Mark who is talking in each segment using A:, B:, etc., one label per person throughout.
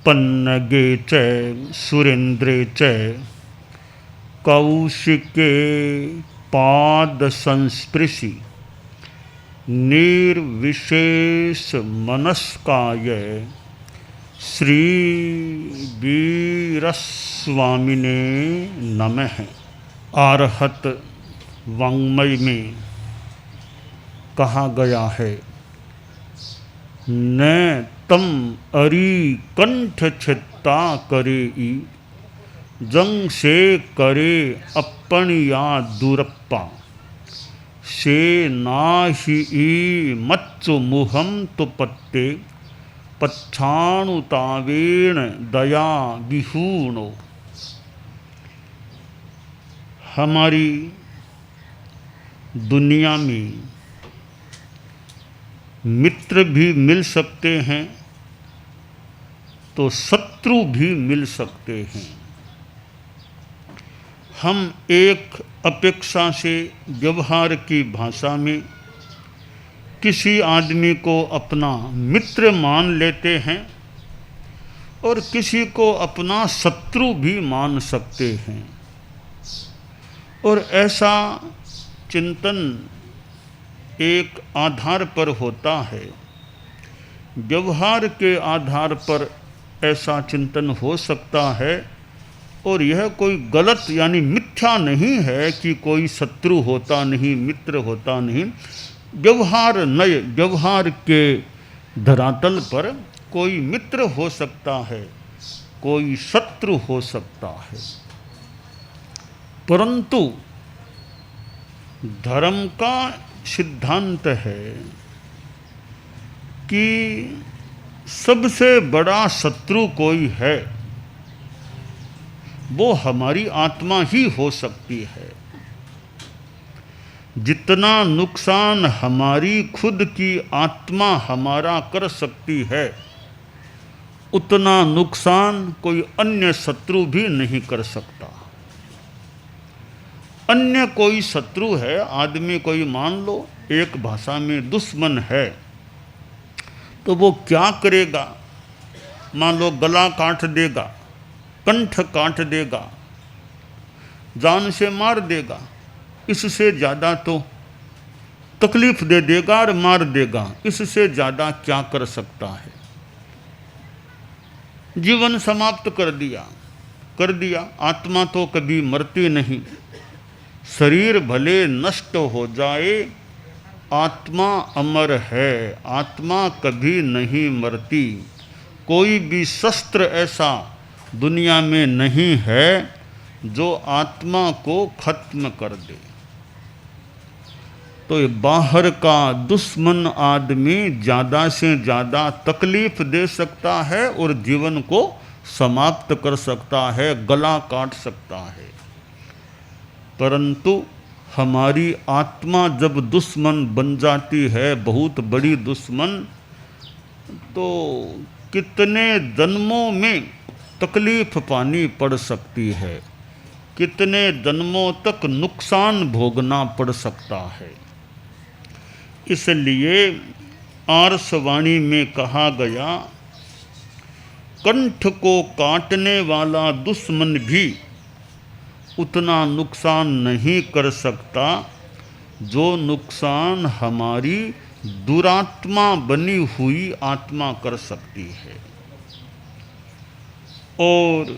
A: पन्नगे च सुरेन्द्रे च कौशिके पाद संस्पृशि निर्विशेष मनस्काय श्री वीरस्वामिने नमः। आरहत वाङ्मय में कहा गया है, न तम अरी कंठ छित्ता करे ई जंग से करे अपनिया दुरप्पा से नाहि ई मच्चु मुहम तु पत्ते पच्छाणुतावेण दया विहूणो। हमारी दुनिया में मित्र भी मिल सकते हैं तो शत्रु भी मिल सकते हैं। हम एक अपेक्षा से व्यवहार की भाषा में किसी आदमी को अपना मित्र मान लेते हैं और किसी को अपना शत्रु भी मान सकते हैं। और ऐसा चिंतन एक आधार पर होता है, व्यवहार के आधार पर ऐसा चिंतन हो सकता है। और यह कोई गलत यानी मिथ्या नहीं है कि कोई शत्रु होता नहीं, मित्र होता नहीं। व्यवहार के धरातल पर कोई मित्र हो सकता है, कोई शत्रु हो सकता है। परंतु धर्म का सिद्धांत है कि सबसे बड़ा शत्रु कोई है, वो हमारी आत्मा ही हो सकती है। जितना नुकसान हमारी खुद की आत्मा हमारा कर सकती है, उतना नुकसान कोई अन्य शत्रु भी नहीं कर सकता। अन्य कोई शत्रु है, आदमी कोई मान लो एक भाषा में दुश्मन है, तो वो क्या करेगा? मान लो गला काट देगा, कंठ काट देगा, जान से मार देगा, इससे ज़्यादा तो तकलीफ दे देगा और मार देगा। इससे ज़्यादा क्या कर सकता है? जीवन समाप्त कर दिया। आत्मा तो कभी मरती नहीं। शरीर भले नष्ट हो जाए, आत्मा अमर है, आत्मा कभी नहीं मरती। कोई भी शस्त्र ऐसा दुनिया में नहीं है जो आत्मा को खत्म कर दे। तो ये बाहर का दुश्मन आदमी ज़्यादा से ज़्यादा तकलीफ दे सकता है और जीवन को समाप्त कर सकता है, गला काट सकता है। परंतु हमारी आत्मा जब दुश्मन बन जाती है, बहुत बड़ी दुश्मन, तो कितने जन्मों में तकलीफ पानी पड़ सकती है, कितने जन्मों तक नुकसान भोगना पड़ सकता है। इसलिए आर्षवाणी में कहा गया, कंठ को काटने वाला दुश्मन भी उतना नुकसान नहीं कर सकता जो नुकसान हमारी दुरात्मा बनी हुई आत्मा कर सकती है। और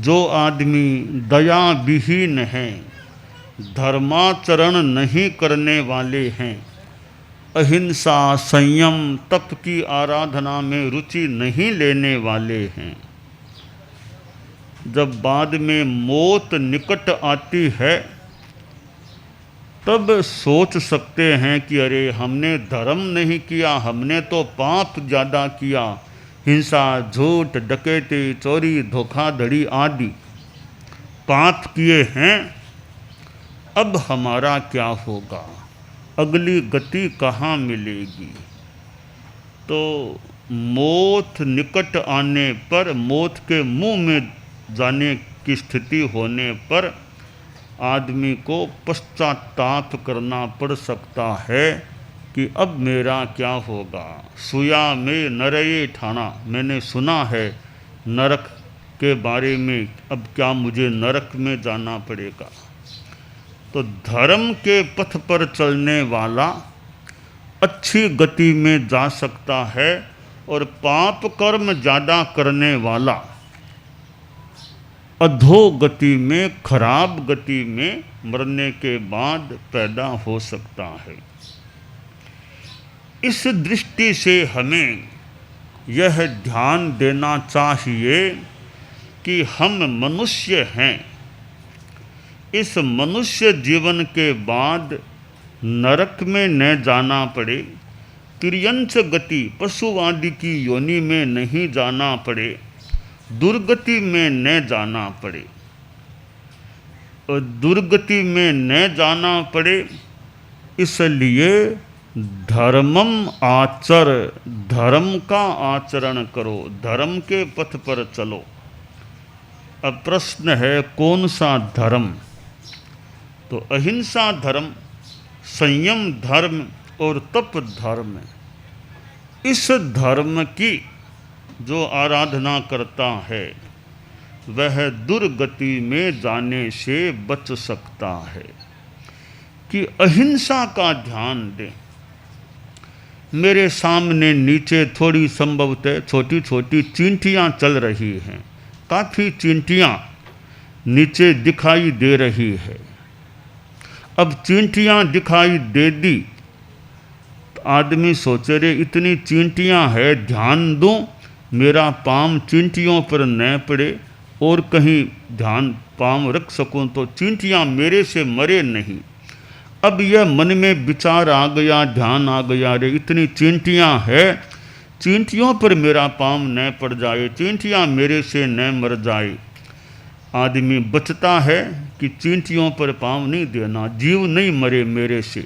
A: जो आदमी दया विहीन है, धर्माचरण नहीं करने वाले हैं, अहिंसा संयम तप की आराधना में रुचि नहीं लेने वाले हैं, जब बाद में मौत निकट आती है तब सोच सकते हैं कि अरे हमने धर्म नहीं किया, हमने तो पाप ज़्यादा किया, हिंसा झूठ डकैती चोरी धोखाधड़ी आदि पाप किए हैं, अब हमारा क्या होगा, अगली गति कहाँ मिलेगी। तो मौत निकट आने पर, मौत के मुंह में जाने की स्थिति होने पर आदमी को पश्चाताप करना पड़ सकता है कि अब मेरा क्या होगा। सुया में नरये ठाना, मैंने सुना है नरक के बारे में, अब क्या मुझे नरक में जाना पड़ेगा। तो धर्म के पथ पर चलने वाला अच्छी गति में जा सकता है और पाप कर्म ज़्यादा करने वाला अधोगति में, खराब गति में मरने के बाद पैदा हो सकता है। इस दृष्टि से हमें यह ध्यान देना चाहिए कि हम मनुष्य हैं। इस मनुष्य जीवन के बाद नरक में न जाना पड़े, तिर्यंच गति पशुवादि की योनि में नहीं जाना पड़े, दुर्गति में न जाना पड़े। और दुर्गति में न जाना पड़े इसलिए धर्मम आचर, धर्म का आचरण करो, धर्म के पथ पर चलो। अब प्रश्न है कौन सा धर्म? तो अहिंसा धर्म, संयम धर्म और तप धर्म। इस धर्म की जो आराधना करता है वह दुर्गति में जाने से बच सकता है। कि अहिंसा का ध्यान दें। मेरे सामने नीचे थोड़ी संभवतः छोटी छोटी चींटियाँ चल रही हैं, काफ़ी चींटियाँ नीचे दिखाई दे रही है। अब चींटियाँ दिखाई दे दी तो आदमी सोचे रे इतनी चींटियाँ है, ध्यान दूँ मेरा पाँव चींटियों पर न पड़े और कहीं ध्यान पाँव रख सकूँ तो चींटियाँ मेरे से मरे नहीं। अब यह मन में विचार आ गया, ध्यान आ गया, रे इतनी चींटियाँ है, चींटियों पर मेरा पाँव न पड़ जाए, चींटियाँ मेरे से न मर जाए। आदमी बचता है कि चींटियों पर पाँव नहीं देना, जीव नहीं मरे मेरे से।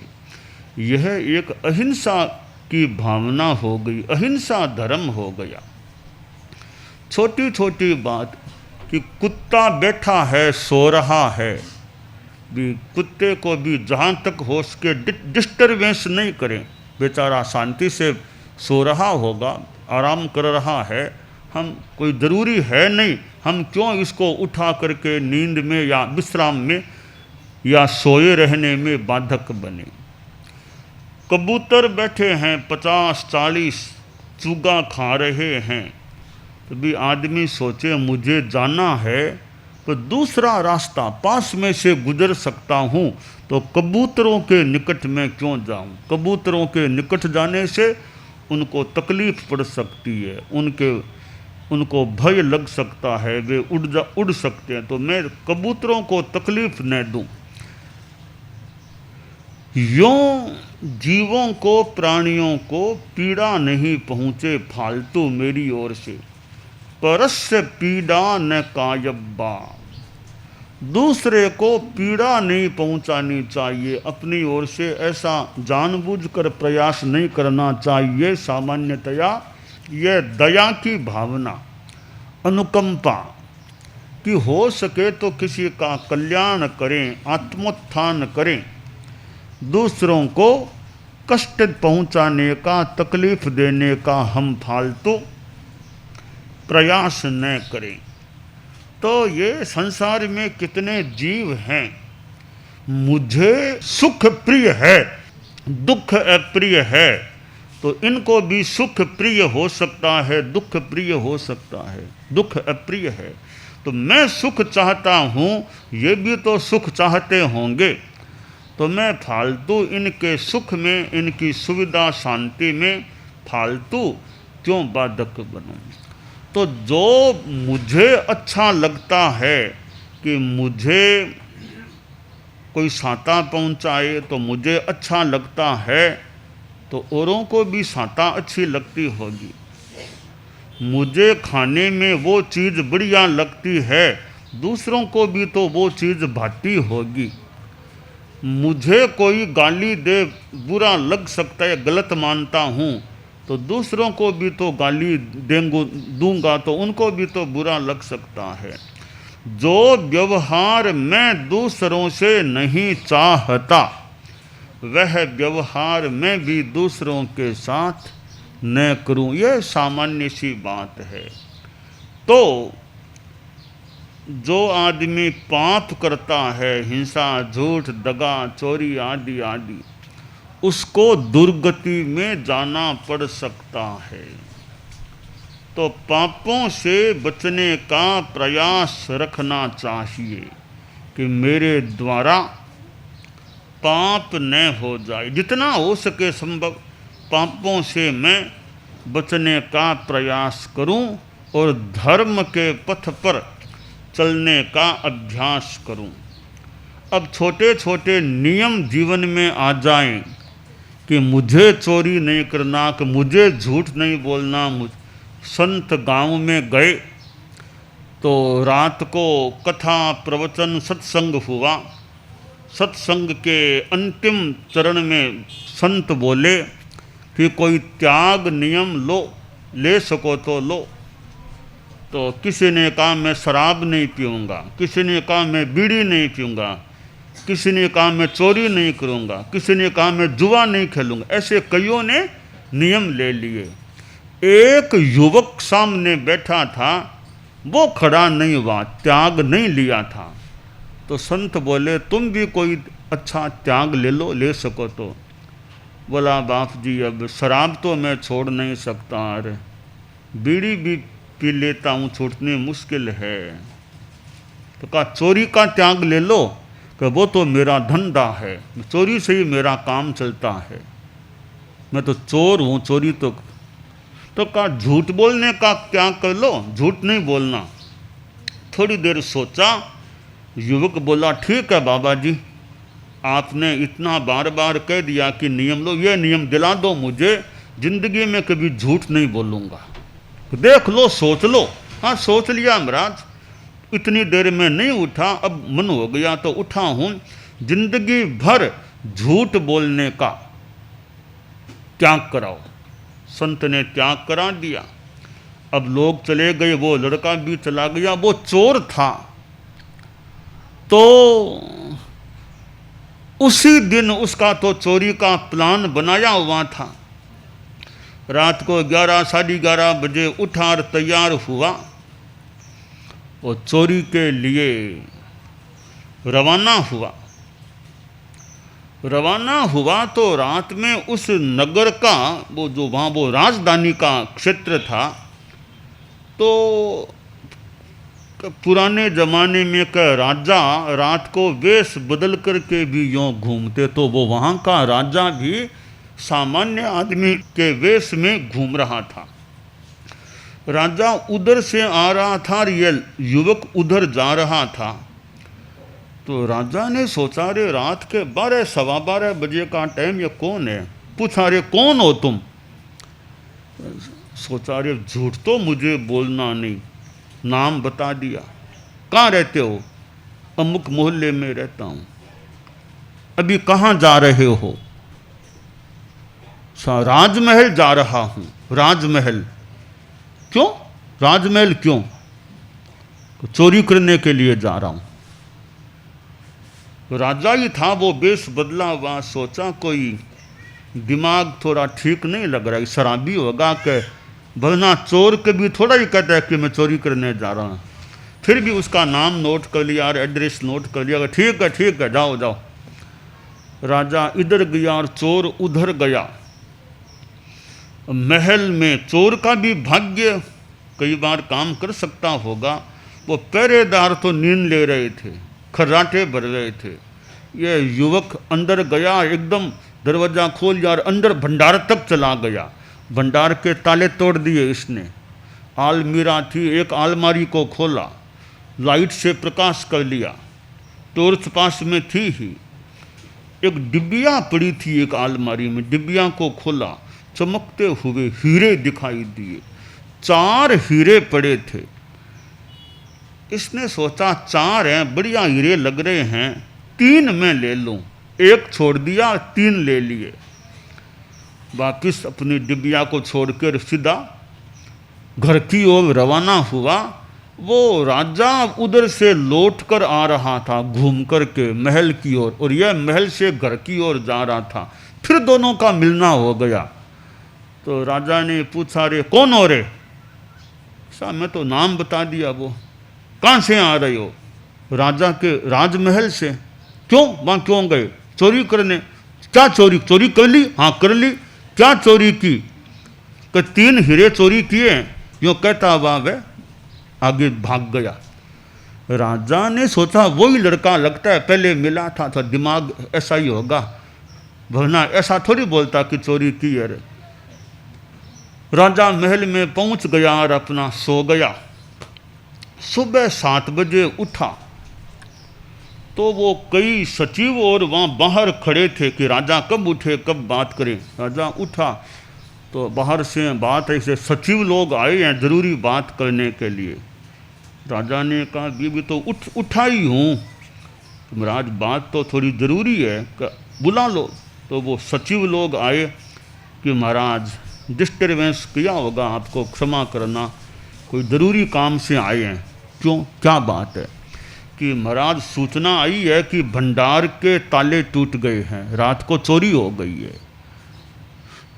A: यह एक अहिंसा की भावना हो गई, अहिंसा धर्म हो गया। छोटी छोटी बात कि कुत्ता बैठा है सो रहा है, भी कुत्ते को भी जहाँ तक हो सके डिस्टर्बेंस नहीं करें, बेचारा शांति से सो रहा होगा, आराम कर रहा है, हम कोई ज़रूरी है नहीं हम क्यों इसको उठा करके नींद में या विश्राम में या सोए रहने में बाधक बने। कबूतर बैठे हैं 50-40 चूगा खा रहे हैं, तो भी आदमी सोचे मुझे जाना है तो दूसरा रास्ता पास में से गुजर सकता हूँ, तो कबूतरों के निकट में क्यों जाऊँ। कबूतरों के निकट जाने से उनको तकलीफ़ पड़ सकती है, उनको भय लग सकता है, वे उड़ सकते हैं, तो मैं कबूतरों को तकलीफ़ न दूँ। यों जीवों को, प्राणियों को पीड़ा नहीं पहुँचे फालतू मेरी ओर से, परस्य पीड़ा न कायब्बा। दूसरे को पीड़ा नहीं पहुंचानी चाहिए, अपनी ओर से ऐसा जानबूझकर प्रयास नहीं करना चाहिए। सामान्यतया यह दया की भावना, अनुकंपा कि हो सके तो किसी का कल्याण करें, आत्मोत्थान करें, दूसरों को कष्ट पहुंचाने का, तकलीफ देने का हम फालतू प्रयास न करें। तो ये संसार में कितने जीव हैं, मुझे सुख प्रिय है, दुख अप्रिय है, तो इनको भी सुख प्रिय हो सकता है, दुख प्रिय हो सकता है, दुख अप्रिय है। तो मैं सुख चाहता हूँ, ये भी तो सुख चाहते होंगे, तो मैं फालतू इनके सुख में, इनकी सुविधा शांति में फालतू क्यों बाधक बनूं। तो जो मुझे अच्छा लगता है कि मुझे कोई सहायता पहुंचाए तो मुझे अच्छा लगता है, तो औरों को भी सहायता अच्छी लगती होगी। मुझे खाने में वो चीज़ बढ़िया लगती है, दूसरों को भी तो वो चीज़ भाती होगी। मुझे कोई गाली दे, बुरा लग सकता है, गलत मानता हूँ, तो दूसरों को भी तो गाली दूंगा तो उनको भी तो बुरा लग सकता है। जो व्यवहार मैं दूसरों से नहीं चाहता वह व्यवहार मैं भी दूसरों के साथ न करूं। यह सामान्य सी बात है। तो जो आदमी पाप करता है, हिंसा, झूठ, दगा, चोरी आदि आदि, उसको दुर्गति में जाना पड़ सकता है। तो पापों से बचने का प्रयास रखना चाहिए कि मेरे द्वारा पाप न हो जाए। जितना हो सके संभव पापों से मैं बचने का प्रयास करूं और धर्म के पथ पर चलने का अभ्यास करूं। अब छोटे छोटे नियम जीवन में आ जाएं कि मुझे चोरी नहीं करना, कि मुझे झूठ नहीं बोलना। संत गांव में गए तो रात को कथा प्रवचन सत्संग हुआ। सत्संग के अंतिम चरण में संत बोले कि कोई त्याग नियम लो, ले सको तो लो। तो किसी ने कहा मैं शराब नहीं पीऊँगा, किसी ने कहा मैं बीड़ी नहीं पीऊँगा, किसी ने कहा मैं चोरी नहीं करूँगा, किसी ने कहा मैं जुआ नहीं खेलूँगा। ऐसे कईयों ने नियम ले लिए। एक युवक सामने बैठा था, वो खड़ा नहीं हुआ, त्याग नहीं लिया था। तो संत बोले तुम भी कोई अच्छा त्याग ले लो, ले सको तो। बोला बाप जी अब शराब तो मैं छोड़ नहीं सकता, अरे बीड़ी भी पी लेता हूँ, छूटनी मुश्किल है। तो कहा चोरी का त्याग ले लो, कि वो तो मेरा धंधा है, चोरी से ही मेरा काम चलता है, मैं तो चोर हूँ, चोरी तो कहा झूठ बोलने का त्याग कर लो, झूठ नहीं बोलना। थोड़ी देर सोचा, युवक बोला ठीक है बाबा जी, आपने इतना बार बार कह दिया कि नियम लो, ये नियम दिला दो मुझे, जिंदगी में कभी झूठ नहीं बोलूँगा। देख लो, सोच लो। हाँ सोच लिया महाराज, इतनी देर में नहीं उठा, अब मन हो गया तो उठा हूँ। जिंदगी भर झूठ बोलने का त्याग कराओ। संत ने त्याग करा दिया। अब लोग चले गए, वो लड़का भी चला गया। वो चोर था तो उसी दिन उसका तो चोरी का प्लान बनाया हुआ था। रात को 11 साढ़े 11 बजे उठा और तैयार हुआ और चोरी के लिए रवाना हुआ। रवाना हुआ तो रात में उस नगर का वो जो वहाँ वो राजधानी का क्षेत्र था, तो पुराने ज़माने में का राजा रात को वेश बदल करके भी यूँ घूमते, तो वो वहाँ का राजा भी सामान्य आदमी के वेश में घूम रहा था। राजा उधर से आ रहा था और ये युवक उधर जा रहा था। तो राजा ने सोचा रे रात के 12 सवा 12 बजे का टाइम, ये कौन है? पूछा रे कौन हो तुम? सोचा रे झूठ तो मुझे बोलना नहीं, नाम बता दिया। कहाँ रहते हो? अमुक मोहल्ले में रहता हूँ। अभी कहाँ जा रहे हो? राजमहल जा रहा हूँ। राजमहल क्यों? राजमहल क्यों? चोरी करने के लिए जा रहा हूँ। राजा ही था, वो बेश बदला हुआ। सोचा कोई दिमाग थोड़ा ठीक नहीं लग रहा है, शराबी होगा कि वरना चोर के भी थोड़ा ही कहता है कि मैं चोरी करने जा रहा हूँ। फिर भी उसका नाम नोट कर लिया और एड्रेस नोट कर लिया। ठीक है जाओ जाओ। राजा इधर गया और चोर उधर गया। महल में चोर का भी भाग्य कई बार काम कर सकता होगा। वो पहरेदार तो नींद ले रहे थे, खर्राटे भर रहे थे। ये युवक अंदर गया, एकदम दरवाज़ा खोल दिया और अंदर भंडार तक चला गया। भंडार के ताले तोड़ दिए इसने। आलमीरा थी, एक अलमारी को खोला, लाइट से प्रकाश कर लिया। टॉर्च पास में थी ही। एक डिब्बिया पड़ी थी एक अलमारी में, डिब्बिया को खोला, चमकते हुए हीरे दिखाई दिए। 4 हीरे पड़े थे। इसने सोचा 4 हैं, बढ़िया हीरे लग रहे हैं, 3 मैं ले लूं। 1 छोड़ दिया, 3 ले लिए। वापिस अपनी डिबिया को छोड़कर सीधा घर की ओर रवाना हुआ। वो राजा उधर से लौट कर आ रहा था घूम कर के महल की ओर, और यह महल से घर की ओर जा रहा था। फिर दोनों का मिलना हो गया। तो राजा ने पूछा, रे कौन हो रे? साहब मैं तो नाम बता दिया। वो कहाँ से आ रहे हो? राजा के राजमहल से। क्यों? वहाँ क्यों गए? चोरी करने। क्या चोरी? चोरी कर ली? हाँ कर ली। क्या चोरी की? कि 3 हीरे चोरी किए। यूँ कहता हुआ वह आगे भाग गया। राजा ने सोचा वही लड़का लगता है, पहले मिला था, तो दिमाग ऐसा ही होगा, वरना ऐसा थोड़ी बोलता कि चोरी की है। राजा महल में पहुंच गया और अपना सो गया। सुबह 7 बजे उठा तो वो कई सचिव और वहाँ बाहर खड़े थे कि राजा कब उठे, कब बात करें। राजा उठा तो बाहर से बात ऐसे सचिव लोग आए हैं ज़रूरी बात करने के लिए। राजा ने कहा बीबी तो उठा ही हूँ, महाराज बात तो थोड़ी ज़रूरी है, बुला लो। तो वो सचिव लोग आए कि महाराज डिस्टर्बेंस किया होगा, आपको क्षमा करना, कोई ज़रूरी काम से आए हैं। क्यों, क्या बात है? कि महाराज सूचना आई है कि भंडार के ताले टूट गए हैं, रात को चोरी हो गई है।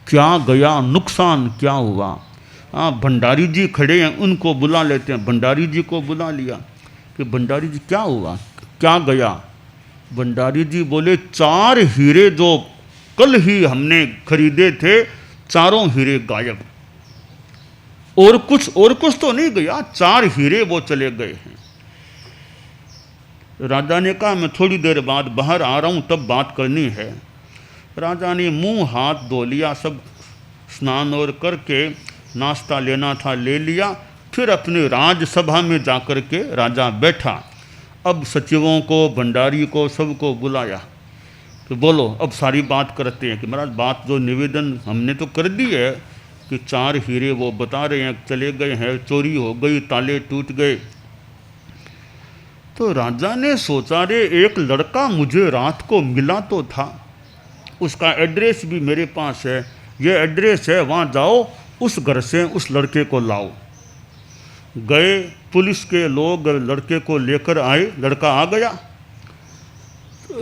A: क्या गया, नुकसान क्या हुआ? हाँ भंडारी जी खड़े हैं, उनको बुला लेते हैं। भंडारी जी को बुला लिया कि भंडारी जी क्या हुआ, क्या गया? भंडारी जी बोले 4 हीरे जो कल ही हमने खरीदे थे, चारों हीरे गायब। और कुछ तो नहीं गया, 4 हीरे वो चले गए हैं। राजा ने कहा मैं थोड़ी देर बाद बाहर आ रहा हूँ, तब बात करनी है। राजा ने मुंह हाथ धो लिया, सब स्नान और करके नाश्ता लेना था ले लिया। फिर अपने राजसभा में जाकर के राजा बैठा। अब सचिवों को, भंडारी को, सबको बुलाया कि बोलो अब सारी बात करते हैं। कि महाराज बात जो निवेदन हमने तो कर दी है कि 4 हीरे वो बता रहे हैं चले गए हैं, चोरी हो गई, ताले टूट गए। तो राजा ने सोचा रे एक लड़का मुझे रात को मिला तो था, उसका एड्रेस भी मेरे पास है, ये एड्रेस है, वहाँ जाओ, उस घर से उस लड़के को लाओ। गए, पुलिस के लोग लड़के को लेकर आए, लड़का आ गया।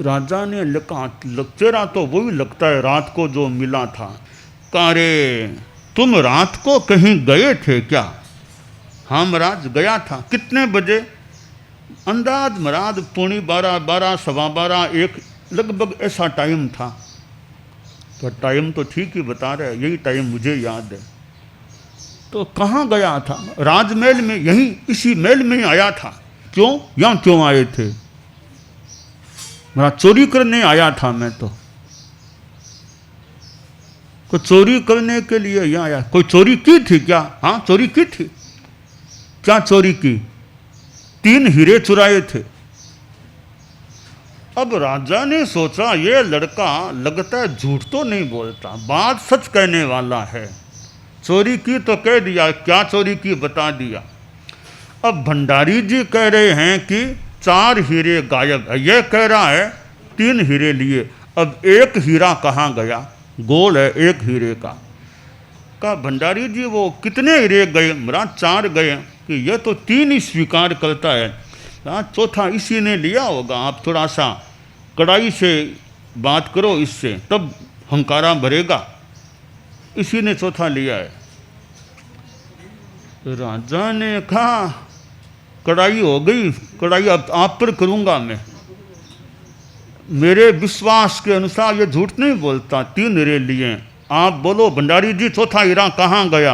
A: राजा ने लिखा चेहरा तो वही लगता है रात को जो मिला था। कहा रे तुम रात को कहीं गए थे क्या? हाँ महाराज गया था। कितने बजे? अंदाज महाराज 11:45, 12, 12:15, 1 लगभग ऐसा टाइम था। तो टाइम तो ठीक ही बता रहे, यही टाइम मुझे याद है। तो कहाँ गया था? राजमहल में, यहीं इसी महल में ही आया था। क्यों? यहाँ क्यों आए थे? मेरा चोरी करने आया था मैं तो चोरी करने के लिए यहाँ आया। कोई चोरी की थी क्या? हाँ चोरी की थी। क्या चोरी की? 3 हीरे चुराए थे। अब राजा ने सोचा ये लड़का लगता है झूठ तो नहीं बोलता, बात सच कहने वाला है। चोरी की तो कह दिया, क्या चोरी की बता दिया। अब भंडारी जी कह रहे हैं कि 4 हीरे गायब है, यह कह रहा है 3 हीरे लिए। अब 1 हीरा कहाँ गया? गोल है 1 हीरे का। कहा भंडारी जी वो कितने हीरे गए? महाराज 4 गए। कि यह तो 3 ही स्वीकार करता है, चौथा इसी ने लिया होगा। आप थोड़ा सा कड़ाई से बात करो इससे, तब हंकारा भरेगा। इसी ने चौथा लिया है। राजा ने कहा कड़ाई हो गई, कड़ाई अब आप पर करूँगा मैं। मेरे विश्वास के अनुसार ये झूठ नहीं बोलता, 3 हीरे लिए। आप बोलो भंडारी जी चौथा हीरा कहाँ गया?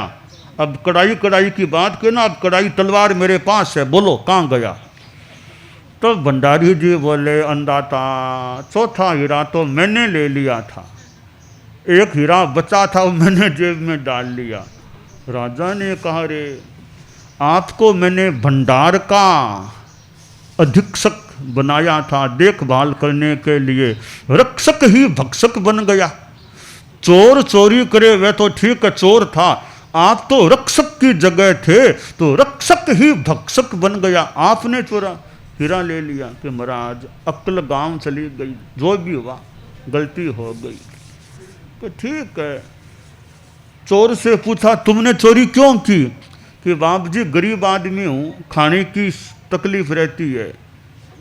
A: अब कड़ाई की बात करना, अब कड़ाई तलवार मेरे पास है, बोलो कहाँ गया? तो भंडारी जी बोले अंदाता चौथा हीरा तो मैंने ले लिया था, 1 हीरा बचा था वो मैंने जेब में डाल लिया। राजा ने कहा रे आपको मैंने भंडार का अधीक्षक बनाया था, देखभाल करने के लिए, रक्षक ही भक्षक बन गया। चोर चोरी करे वह तो ठीक है, चोर था, आप तो रक्षक की जगह थे, तो रक्षक ही भक्षक बन गया। आपने चोरा हीरा ले लिया। कि महाराज अक्ल गांव चली गई, जो भी हुआ गलती हो गई। तो ठीक है। चोर से पूछा तुमने चोरी क्यों की? कि बाप जी गरीब आदमी हूँ, खाने की तकलीफ रहती है,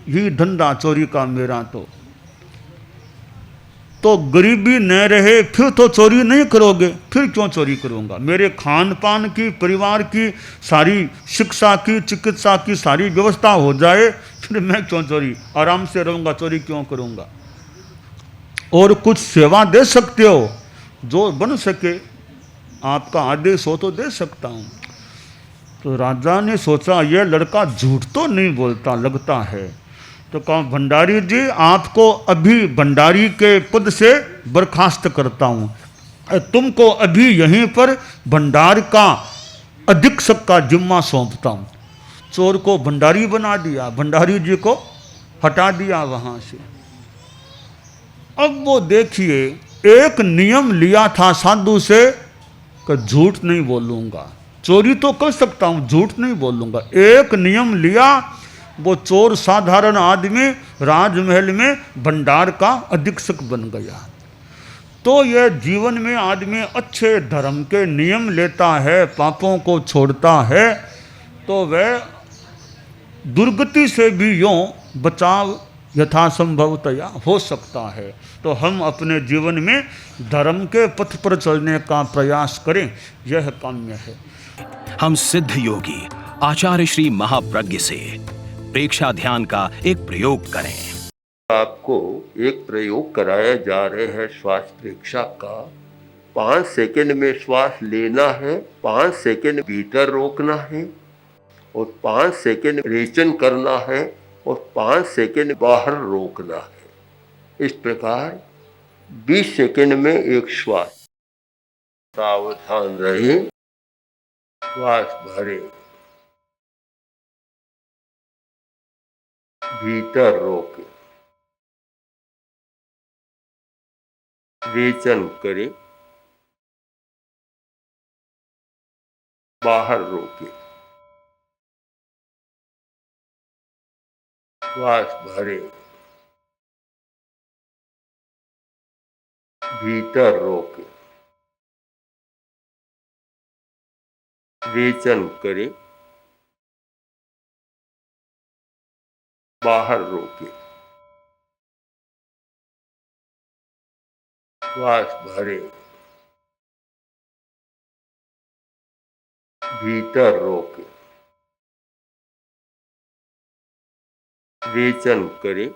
A: यही धंधा चोरी का मेरा। तो गरीबी न रहे फिर तो चोरी नहीं करोगे, फिर क्यों चोरी करूँगा? मेरे खान पान की, परिवार की सारी शिक्षा की, चिकित्सा की सारी व्यवस्था हो जाए, फिर मैं क्यों चोरी? आराम से रहूँगा, चोरी क्यों करूँगा? और कुछ सेवा दे सकते हो जो बन सके, आपका आदेश हो तो दे सकता हूँ। तो राजा ने सोचा यह लड़का झूठ तो नहीं बोलता लगता है। तो कहा भंडारी जी, आपको अभी भंडारी के पद से बर्खास्त करता हूँ, तुमको अभी यहीं पर भंडार का अधीक्षक का जिम्मा सौंपता हूँ। चोर को भंडारी बना दिया, भंडारी जी को हटा दिया वहाँ से। अब वो देखिए, एक नियम लिया था साधु से कि झूठ नहीं बोलूँगा, चोरी तो कर सकता हूँ, झूठ नहीं बोलूँगा। एक नियम लिया, वो चोर साधारण आदमी राजमहल में भंडार का अधीक्षक बन गया। तो यह जीवन में आदमी अच्छे धर्म के नियम लेता है, पापों को छोड़ता है, तो वह दुर्गति से भी यूँ बचाव यथासंभवतया हो सकता है। तो हम अपने जीवन में धर्म के पथ पर चलने का प्रयास करें, यह काम्य है।
B: हम सिद्ध योगी आचार्य श्री महाप्रज्ञ से प्रेक्षा ध्यान का एक प्रयोग करें।
C: आपको एक प्रयोग कराया जा रहे हैं श्वास प्रेक्षा का। 5 सेकंड में श्वास लेना है, 5 सेकंड भीतर रोकना है और 5 सेकंड रेचन करना है और 5 सेकंड बाहर रोकना है। इस प्रकार 20 सेकंड में एक श्वास। सावधान रहे, श्वास भरे, भीतर रोके, रेचन करे, बाहर रोके, श्वास भरे, भीतर रोके, रेचन करे, बाहर रोके, श्वास भरे, भीतर रोके, रेचन करे,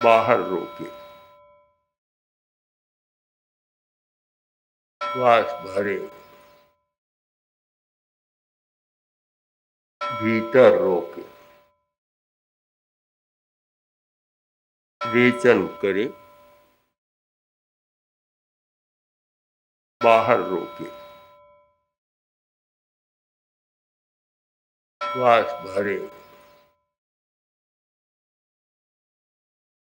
C: बाहर रोके, श्वास भरे, भीतर रोके, रेचन करे, बाहर रोके, श्वास भरे,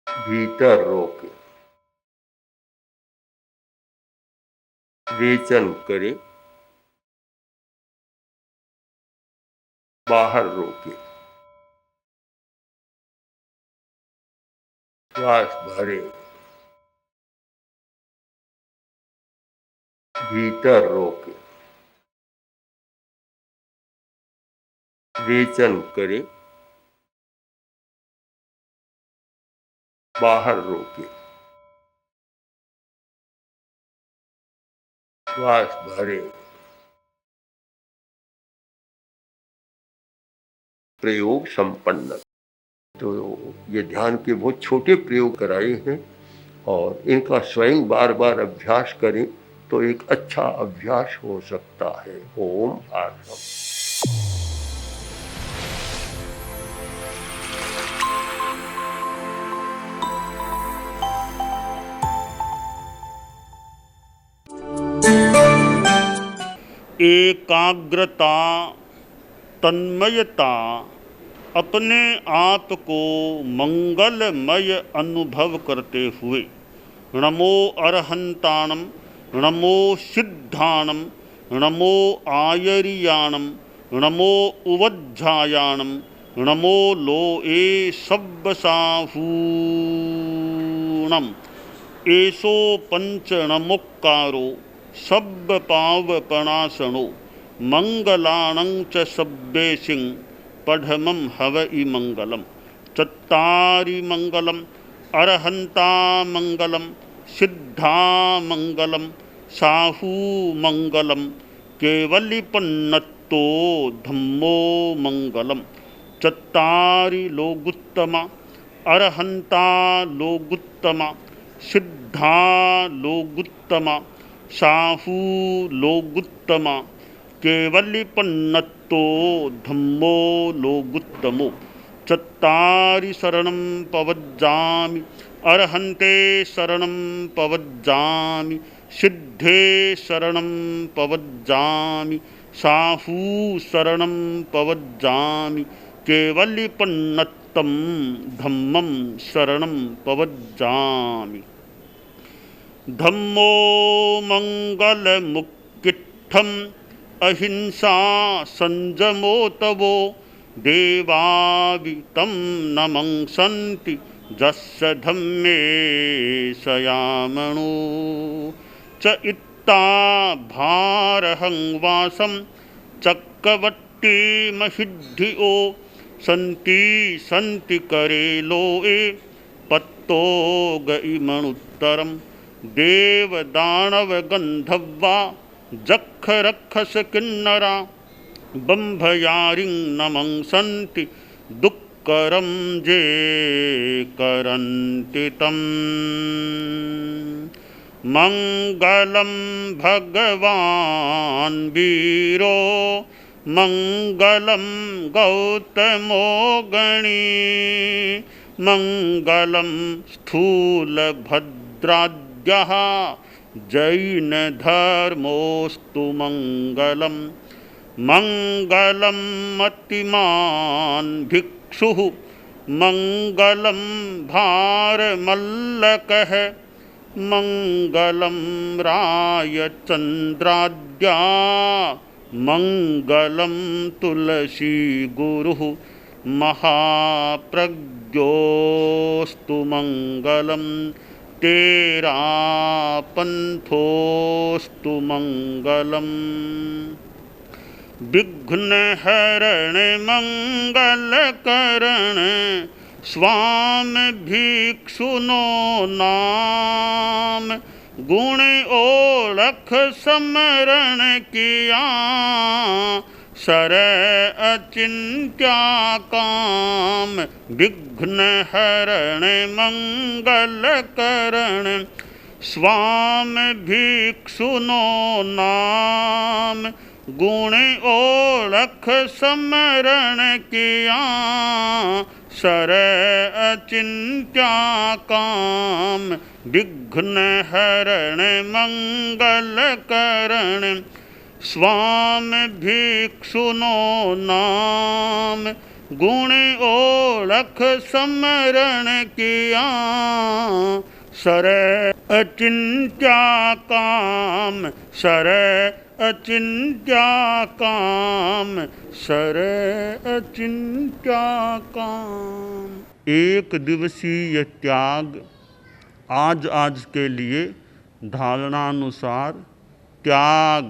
C: भीतर रोके, रेचन करे, बाहर रोके, श्वास भरे, भीतर रोके, रेचन करे, बाहर रोके, श्वास भरे। प्रयोग संपन्न। तो ये ध्यान के बहुत छोटे प्रयोग कराए हैं और इनका स्वयं बार बार अभ्यास करें तो एक अच्छा अभ्यास हो सकता है। ओम आत्मा।
A: एकाग्रता, तन्मयता, अपने आप को मंगलमय अनुभव करते हुए नमो अरहंताणम, नमो सिद्धाणम, नमो आयरियाणम, नमो उवज्झायाणम, नमो लोए सब्बसाहूणम, एसो पंच नमोक्कारो सब्ब पाव पणासणो मंगलाणं च सब्बेसिं पढ़मं हवइ मंगलम। चत्तारि मंगलम अरहंता मंगलम सिद्धा मंगलम साहू मंगलम केवलिपन्नत्तो धम्मो मंगलम। चत्तारि लोगुत्तमा अरहंता लोगुत्तमा सिद्धा लोगुत्तमा साहू लोगुत्तमा केवलिपन्नत्तो धम्मो लोगुत्तमो। चत्तारि शरणं पवज्जामि अरहन्ते शरणं पवज्जामि सिद्धे शरणं पवज्जामि साहू शरणं पवज्जामि केवलिपन्नत्तं धम्मं शरणं पवज्जामि। धम्मो मंगलमुक्किट्ठम् अहिंसा संजमो तवो देवावितं नमंसन्ति जस्य धम्मे सयामणो। च इत्ता भारहं वासं चक्रवट्टी महिद्धियो सन्ति सन्ति करेलोए पत्तो गइमणुत्तरं देवदानव गन्धर्वा जख रक्षस किन्नरा बंभयारिं नमंसन्ति दुक्करं जे करन्ति तम्। मंगलं भगवान् वीरो मंगलं गौतमो गणी मंगलं स्थूलभद्राद्यः जैन धर्मोस्तु मंगलम। मंगलम मतिमान भिक्षुः मंगलम भारमल्लकः मंगलम रायचंद्राद्या मंगलम तुलसी गुरुः महाप्रज्ञोस्तु मंगलम। तेरा पंथोस्तु मंगलम। विघ्न हरण मंगल करण स्वामी भिक्षुनो नाम गुण ओळख समरण किया सर अचिंत्या काम। विघ्न हरण मंगल करण स्वामी भिक्षुनो नाम गुण ओळख समरण किया सर अचिंत्या काम। विघ्न हरण मंगल करण स्वामी भिक्षुनो नाम गुण ओळख समरण किया सर अचिंत्या काम। सर अचिंत्या काम सर अचिंत्या काम। एक दिवसीय त्याग आज के लिए धारणानुसार त्याग